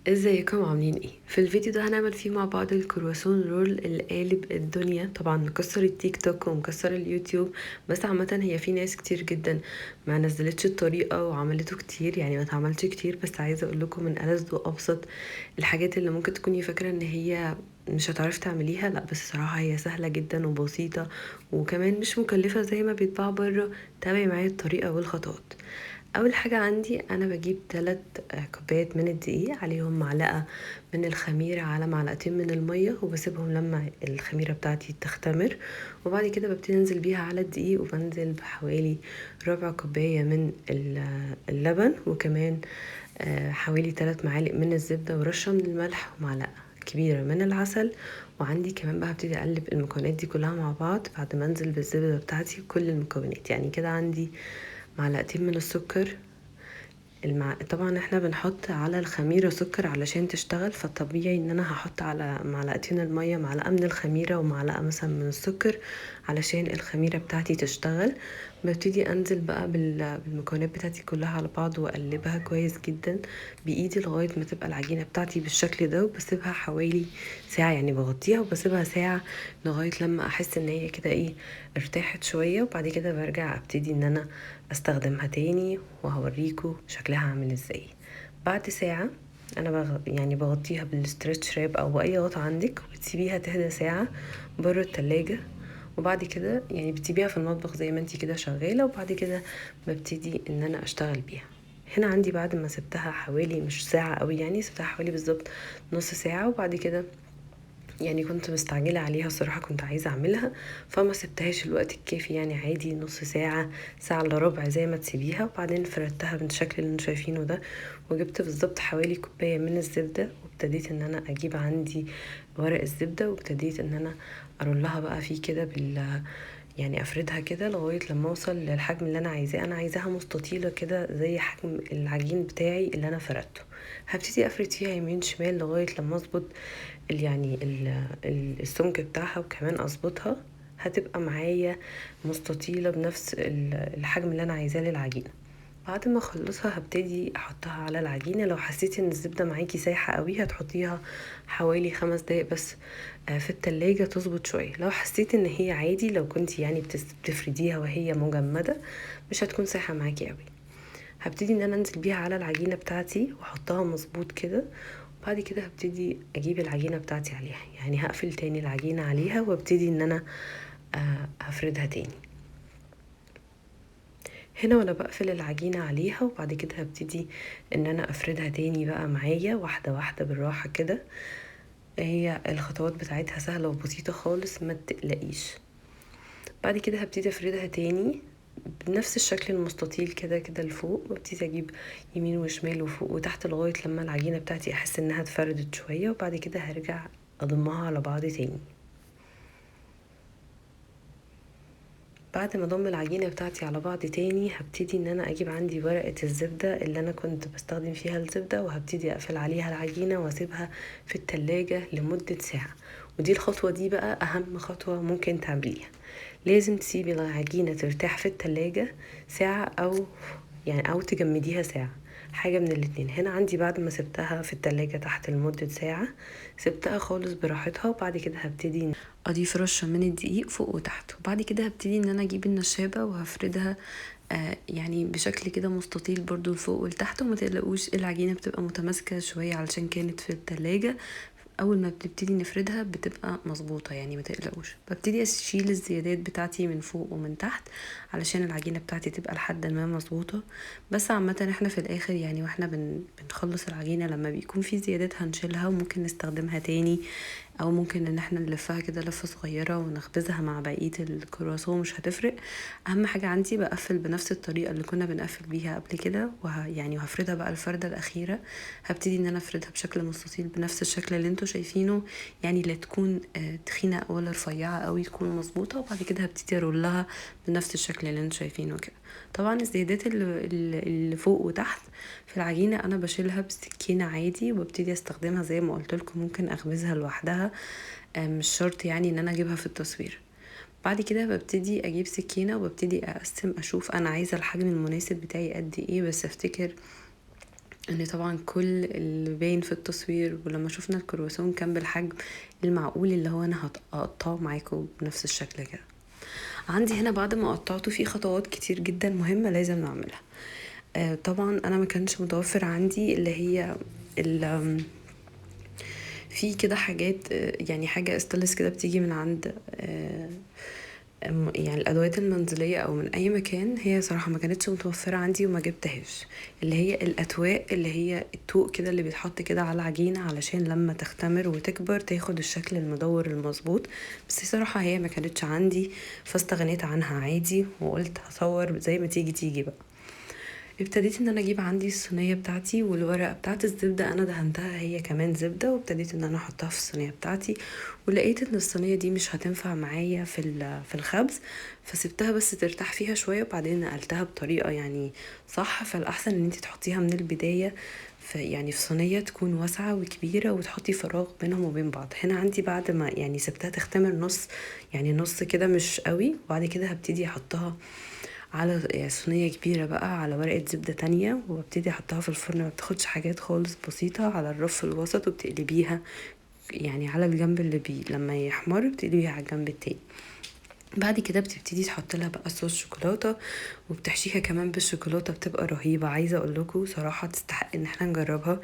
ازيكم عاملين ايه؟ في الفيديو ده هنعمل فيه مع بعض الكرواسون رول اللي قالب الدنيا، طبعا مكسر التيك توك ومكسر اليوتيوب. بس عامة هي في ناس كتير جدا ما نزلتش الطريقة وعملته كتير، يعني ما اتعملش كتير. بس عايزة اقول لكم من ألذ وابسط الحاجات اللي ممكن تكوني فاكرة ان هي مش هتعرفي تعمليها. لا بس صراحة هي سهلة جدا وبسيطة، وكمان مش مكلفة زي ما بيتباع بره. تابعي معايا الطريقة والخطوات. اول حاجه عندي انا بجيب 3 كوبايات من الدقيق، عليهم معلقه من الخميره على معلقتين من الميه، وبسيبهم لما الخميره بتاعتي تختمر. وبعد كده ببتدي انزل بيها على الدقيق، وبنزل بحوالي ربع كوبايه من اللبن، وكمان حوالي 3 معالق من الزبده، ورشه من الملح، ومعلقه كبيره من العسل. وعندي كمان بقى هبتدي اقلب المكونات دي كلها مع بعض بعد ما انزل بالزبده بتاعتي كل المكونات. يعني كده عندي معلقتين من السكر. طبعا احنا بنحط على الخميرة سكر علشان تشتغل، فطبيعي ان انا هحط على معلقتين المية معلقة من الخميرة ومعلقة مثلا من السكر علشان الخميرة بتاعتي تشتغل. ببتدي انزل بقى بالمكونات بتاعتي كلها على بعض واقلبها كويس جدا بايدي لغاية ما تبقى العجينة بتاعتي بالشكل ده، وبسيبها حوالي ساعة. يعني بغطيها وبسيبها ساعة لغاية لما احس ان هي كده ايه ارتاحت شوية. وبعد كده برجع ابتدي ان انا استخدمها تاني، وهوريكم شكلها عامل ازاي بعد ساعة. انا يعني بغطيها بالستريتش راب او اي غطا عندك، وبتسيبيها تهدى ساعة بره التلاجة. وبعد كده يعني بتسيبيها في المطبخ زي ما انتي كده شغالة، وبعد كده ببتدي ان انا اشتغل بيها. هنا عندي بعد ما سبتها حوالي مش ساعة قوي، يعني سبتها حوالي بالظبط نص ساعة. وبعد كده يعني كنت مستعجلة عليها صراحة، كنت عايزة اعملها فما سبتهاش الوقت الكافي. يعني عادي نص ساعة، ساعة الا ربع زي ما تسيبيها. وبعدين فردتها بالشكل اللي انتوا شايفينه ده، وجبت بالظبط حوالي كوباية من الزبدة، وابتديت ان انا اجيب عندي ورق الزبدة، وابتديت ان انا ارولها بقى فيه كده يعني افردها كده لغاية لما اوصل للحجم اللي انا عايزاه. انا عايزاها مستطيلة كده زي حجم العجين بتاعي اللي انا فردته. هبتدي افرد فيها يمين شمال لغاية لما اظبط السمك بتاعها، وكمان اظبطها هتبقى معايا مستطيلة بنفس الحجم اللي انا عايزاه للعجينة. بعد ما اخلصها هبتدي احطها على العجينة. لو حسيتي ان الزبدة معاكي سايحة قوي هتحطيها حوالي 5 دقايق بس في التلاجة تظبط شوية. لو حسيتي ان هي عادي، لو كنتي يعني بتفرديها وهي مجمدة مش هتكون سايحة معاكي قوي. هبتدي ان انا انزل بيها على العجينة بتاعتي واحطها مظبوط كده. وبعد كده هبتدي اجيب العجينة بتاعتي عليها، يعني هقفل تاني العجينة عليها وابتدي ان انا هفردها تاني. هنا وانا بقفل العجينة عليها وبعد كده هبتدي ان انا افردها تاني بقى معايا واحدة واحدة بالراحة كده. هي الخطوات بتاعتها سهلة وبسيطة خالص، ما تقلقيش. بعد كده هبتدي افردها تاني بنفس الشكل المستطيل كده كده لفوق، وابتدي اجيب يمين وشمال وفوق وتحت لغاية لما العجينة بتاعتي احس انها اتفردت شوية. وبعد كده هرجع اضمها على بعض تاني. بعد ما اضم العجينة بتاعتي على بعض تاني هبتدي ان انا اجيب عندي ورقة الزبدة اللي انا كنت بستخدم فيها الزبدة، وهبتدي اقفل عليها العجينة واسيبها في التلاجة لمدة ساعة. ودي الخطوة دي بقى اهم خطوة ممكن تعمليها. لازم تسيبي العجينة ترتاح في التلاجة ساعة، او تجمديها ساعة، حاجة من الاتنين. هنا عندي بعد ما سبتها في التلاجة تحت لمدة ساعة سبتها خالص براحتها. وبعد كده هبتدي اضيف رشة من الدقيق فوق وتحت. وبعد كده هبتدي ان انا اجيب النشابة وهفردها يعني بشكل كده مستطيل برضو لفوق ولتحت. وما تقلقوش العجينة بتبقى متماسكة شوية علشان كانت في التلاجة. اول ما بنبتدي نفردها بتبقى مظبوطة، يعني ما تقلقوش. ببتدي اشيل الزيادات بتاعتي من فوق ومن تحت علشان العجينة بتاعتي تبقى لحد ما مظبوطة. بس عامة احنا في الاخر يعني واحنا بنخلص العجينة لما بيكون في زيادات هنشيلها وممكن نستخدمها تاني، او ممكن ان احنا نلفها كده لفة صغيرة ونخبزها مع بقية الكرواسون، مش هتفرق. اهم حاجة عندي بقفل بنفس الطريقة اللي كنا بنقفل بيها قبل كده، يعني وهفردها بقى الفردة الاخيرة. هبتدي ان انا افردها بشكل مستطيل بنفس الشكل اللي انتوا شايفينه، يعني لا تكون تخينة ولا رفيعة قوي، تكون مظبوطة. وبعد كده هبتدي ارولها بنفس الشكل اللي انتوا شايفينه كده. طبعا الزيادات اللي فوق وتحت في العجينة انا بشيلها بسكينة عادي، وببتدي استخدمها زي ما قلت لكم ممكن اخبزها لوحدها، مش شرط يعني ان انا اجيبها في التصوير. بعد كده ببتدي اجيب سكينة وببتدي اقسم اشوف انا عايزة الحجم المناسب بتاعي قد ايه. بس افتكر ان طبعا كل اللي باين في التصوير، ولما شفنا الكرواسون كان بالحجم المعقول اللي هو انا هقطعه معاكم بنفس الشكل كده. عندي هنا بعد ما قطعته في خطوات كتير جدا مهمة لازم نعملها. طبعا انا ما كانش متوفر عندي اللي هي في كده حاجات، يعني حاجة استانلس كده بتيجي من عند يعني الادوات المنزليه او من اي مكان، هي صراحه ما كانتش متوفره عندي وما جبتهاش. اللي هي الاتواق، اللي هي الطوق كده اللي بيتحط كده على العجينه علشان لما تختمر وتكبر تاخد الشكل المدور المظبوط. بس صراحه هي ما كانتش عندي، فاستغنيت عنها عادي وقلت هصور زي ما تيجي تيجي بقى. ابتديت ان انا اجيب عندي الصينيه بتاعتي، والورقه بتاعت الزبده انا دهنتها هي كمان زبده، وابتديت ان انا احطها في الصينيه بتاعتي. ولقيت ان الصينيه دي مش هتنفع معايا في الخبز، فسبتها بس ترتاح فيها شويه، وبعدين نقلتها بطريقه يعني صح. فالاحسن ان انت تحطيها من البدايه في يعني في صينيه تكون واسعه وكبيره، وتحطي فراغ بينهم وبين بعض. هنا عندي بعد ما يعني سبتها تختمر نص، يعني نص كده مش قوي، وبعد كده هبتدي احطها على صينية كبيرة بقى على ورقة زبدة تانية، وابتدي احطها في الفرن. ما بتاخدش حاجات خالص، بسيطة، على الرف الوسط، وبتقلبيها يعني على الجنب اللي لما يحمر بتقلبيها على الجنب التاني. بعد كده بتبتدي تحط لها بقى صوص شوكولاته، وبتحشيها كمان بالشوكولاته، بتبقى رهيبه. عايزه اقول لكم صراحه تستحق ان احنا نجربها،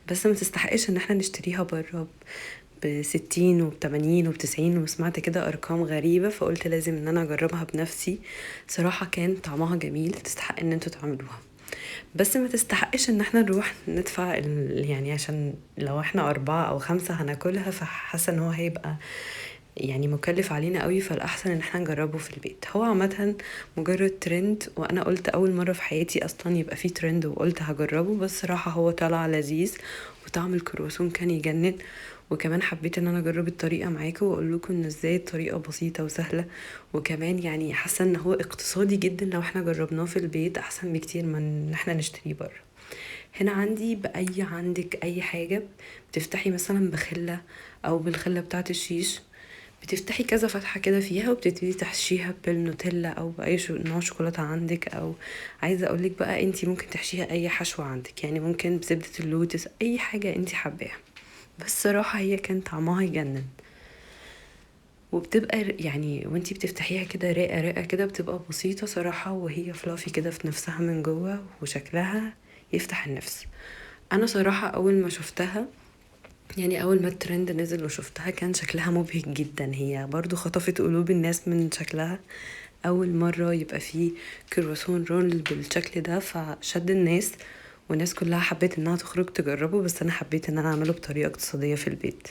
بس ما تستحقش ان احنا نشتريها بره ب60 وب80 وب90، وسمعت كده ارقام غريبه، فقلت لازم ان انا اجربها بنفسي. صراحه كان طعمها جميل، تستحق ان انتوا تعملوها. بس ما تستحقش ان احنا نروح ندفع يعني عشان لو احنا 4 أو 5 هناكلها، فحاسه ان هو هيبقى يعني مكلف علينا قوي. فالاحسن ان احنا نجربه في البيت. هو عامه مجرد ترند، وانا قلت اول مره في حياتي اصلا يبقى فيه ترند، وقلت هجربه. بس صراحه هو طلع لذيذ، وطعم الكرواسون كان يجنن. وكمان حبيت ان انا اجرب الطريقه معاكم واقول لكم ان ازاي الطريقه بسيطه وسهله. وكمان يعني حاسه ان هو اقتصادي جدا لو احنا جربناه في البيت، احسن بكتير من ان احنا نشتريه بره. هنا عندي عندك اي حاجه، بتفتحي مثلا بخله او بالخله بتاعه الشيش، بتفتحي كذا فتحة كده فيها، وبتبتدي تحشيها بالنوتيلا او باي نوع شوكولاتة عندك. او عايزة اقولك بقى انتي ممكن تحشيها اي حشوة عندك، يعني ممكن بزبدة اللوتس، اي حاجة انتي حباها. بس صراحة هي كان طعمها يجنن، وبتبقى يعني وانتي بتفتحيها كده رقة رقة كده، بتبقى بسيطة صراحة، وهي فلافي كده في نفسها من جوه، وشكلها يفتح النفس. انا صراحة اول ما شفتها، يعني اول ما الترند نزل وشفتها، كان شكلها مبهج جدا. هي برضو خطفت قلوب الناس من شكلها، اول مرة يبقى فيه كرواسون رول بالشكل ده، فشد الناس. والناس كلها حبت انها تخرج تجربه، بس انا حبيت ان انا اعمله بطريقة اقتصادية في البيت.